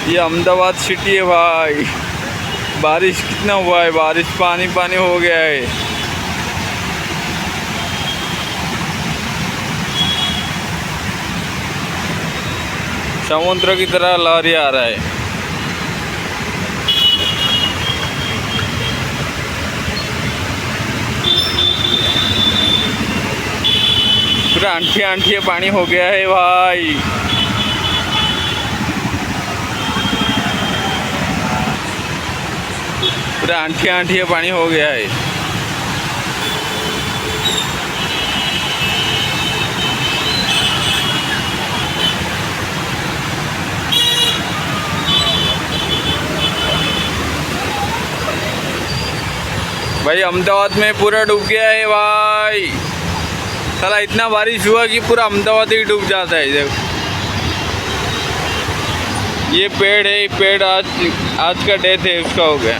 ये अहमदाबाद सिटी है भाई। बारिश कितना हुआ है, बारिश पानी पानी हो गया है। समुद्र की तरह लहरी आ रहा है। पूरा आंठिए आंठिए पानी हो गया है भाई। पूरा आंठिए आंठिए पानी हो गया है। भाई अहमदाबाद में पूरा डूब गया है भाई। साला इतना बारिश हुआ कि पूरा अहमदाबाद ही डूब जाता है। देखो ये पेड़ है, पेड़ आज का डेथ है उसका हो गया।